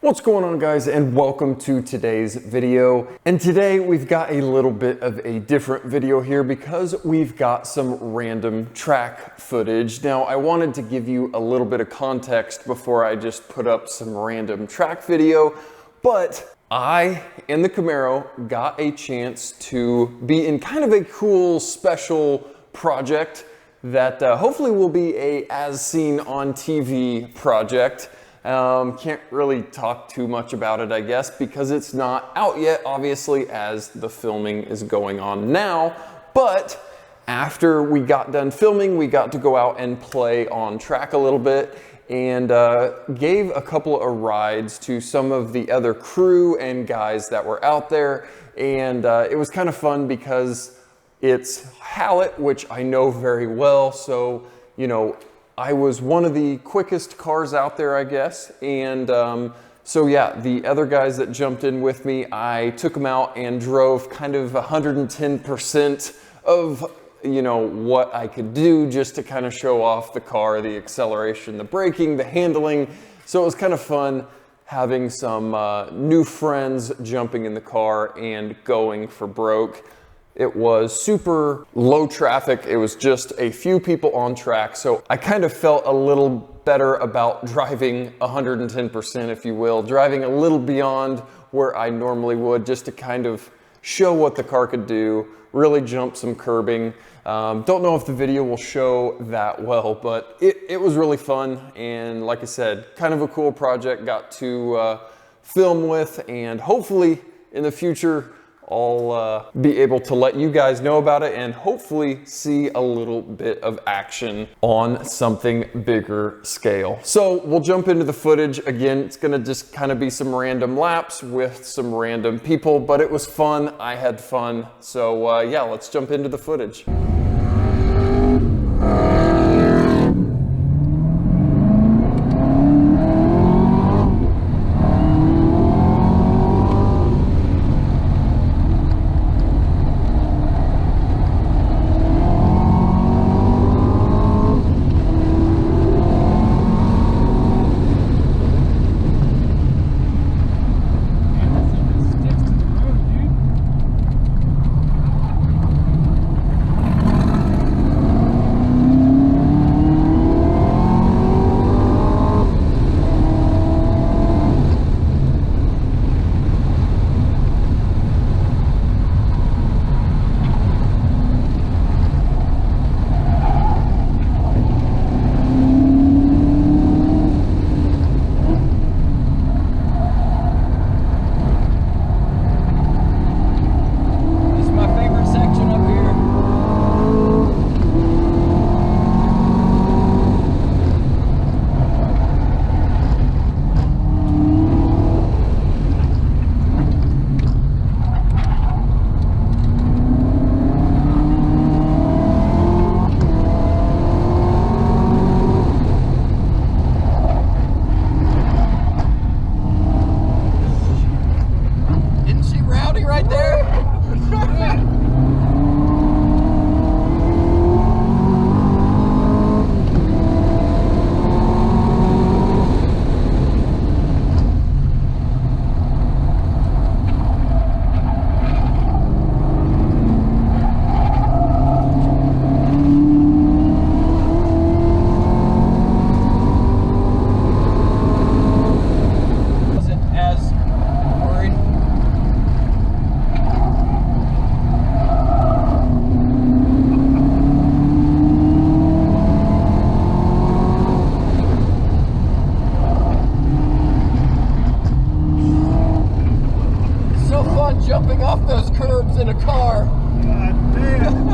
What's going on, guys, and welcome to today's video. And today we've got a little bit of a different video here because we've got some random track footage. Now, I wanted to give you a little bit of context before I just put up some random track video, but I, in the Camaro, got a chance to be in kind of a cool special project that hopefully will be a as seen on TV project. Can't really talk too much about it, I guess, because it's not out yet, obviously, as the filming is going on now. But after we got done filming, we got to go out and play on track a little bit and gave a couple of rides to some of the other crew and guys that were out there. And it was kind of fun because it's Hallett, which I know very well. So, you know, I was one of the quickest cars out there, I guess. And so yeah, the other guys that jumped in with me, I took them out and drove kind of 110% of, you know, what I could do just to kind of show off the car, the acceleration, the braking, the handling. So it was kind of fun having some new friends jumping in the car and going for broke. It was super low traffic. It was just a few people on track. So I kind of felt a little better about driving 110%, if you will, driving a little beyond where I normally would just to kind of show what the car could do, really jump some curbing. Don't know if the video will show that well, but it was really fun. And like I said, kind of a cool project, got to film with, and hopefully in the future, I'll be able to let you guys know about it and hopefully see a little bit of action on something bigger scale. So we'll jump into the footage. Again, it's gonna just kind of be some random laps with some random people, but it was fun. I had fun. So yeah, let's jump into the footage. Jumping off those curbs in a car. God damn.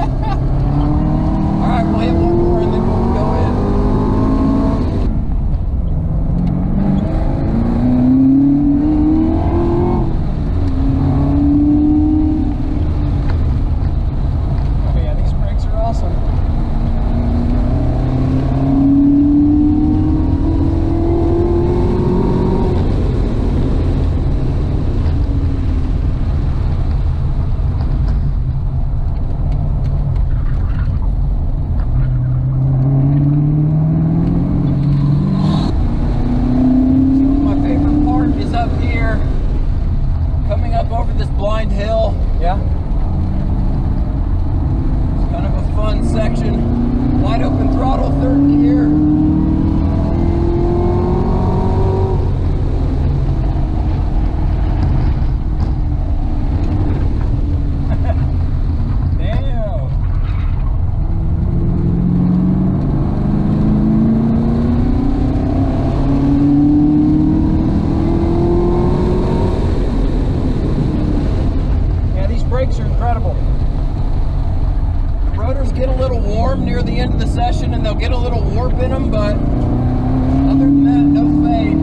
All right, we'll hit one more and then we'll go in. Oh yeah, these brakes are awesome. up here, coming up over this blind hill. Yeah. It's kind of a fun section. Wide open throttle, third gear. Near the end of the session, and they'll get a little warp in them, but other than that, no fade.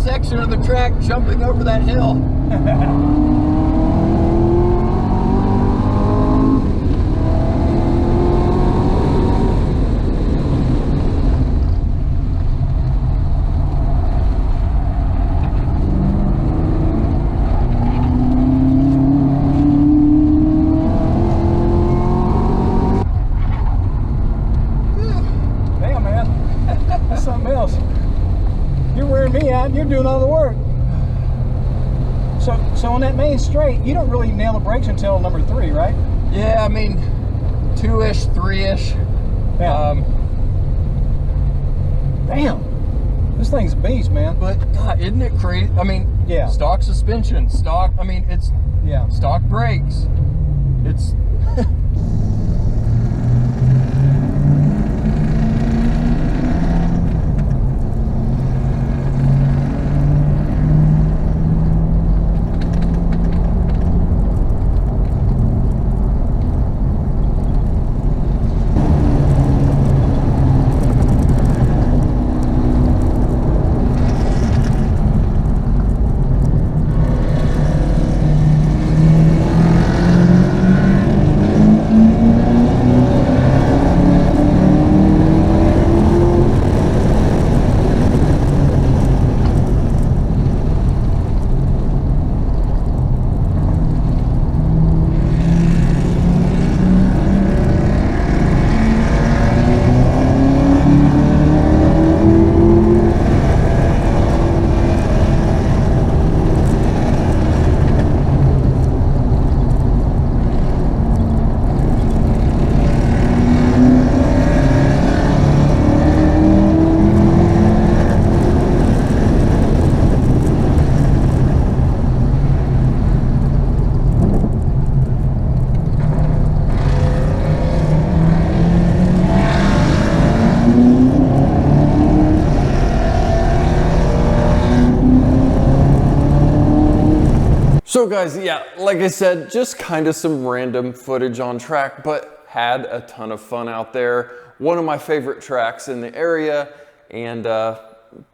Section of the track jumping over that hill. Damn, man. That's something else. You're wearing me out and you're doing all the work. So on that main straight, you don't really nail the brakes until number 3, right? Yeah, I mean, 2-ish, 3-ish. Yeah. Damn. This thing's a beast, man. But God, isn't it crazy? I mean, yeah. Stock suspension, stock, I mean, it's stock brakes. It's So guys, yeah, like I said, just kind of some random footage on track, but had a ton of fun out there. One of my favorite tracks in the area, and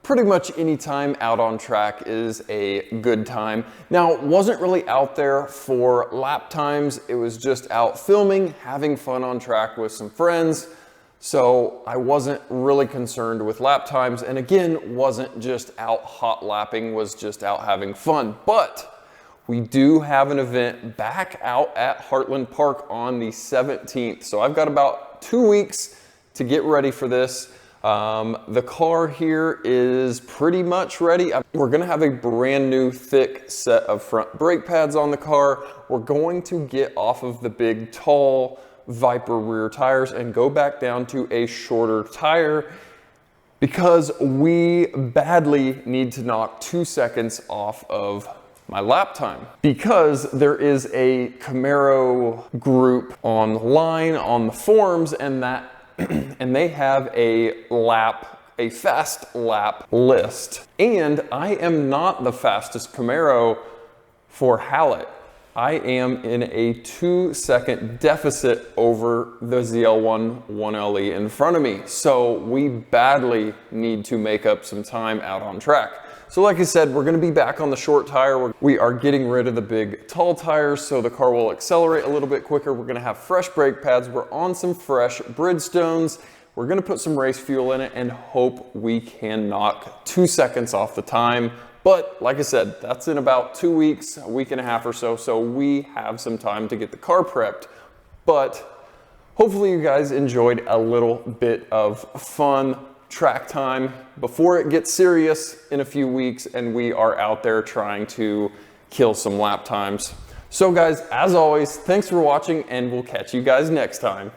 pretty much any time out on track is a good time. Now, wasn't really out there for lap times. It was just out filming, having fun on track with some friends. So I wasn't really concerned with lap times. And again, wasn't just out hot lapping, was just out having fun. But we do have an event back out at Heartland Park on the 17th. So I've got about 2 weeks to get ready for this. The car here is pretty much ready. We're gonna have a brand new thick set of front brake pads on the car. We're going to get off of the big, tall Viper rear tires and go back down to a shorter tire because we badly need to knock 2 seconds off of my lap time, because there is a Camaro group online on the forums, and they have a fast lap list. And I am not the fastest Camaro for Hallett. I am in a 2-second deficit over the ZL1 1LE in front of me. So we badly need to make up some time out on track. So like I said, we're gonna be back on the short tire. We are getting rid of the big tall tires so the car will accelerate a little bit quicker. We're gonna have fresh brake pads. We're on some fresh Bridgestones. We're gonna put some race fuel in it and hope we can knock 2 seconds off the time. But like I said, that's in about 2 weeks, a week and a half or so. So we have some time to get the car prepped. But hopefully you guys enjoyed a little bit of fun track time before it gets serious in a few weeks and we are out there trying to kill some lap times. So guys, as always, thanks for watching and we'll catch you guys next time.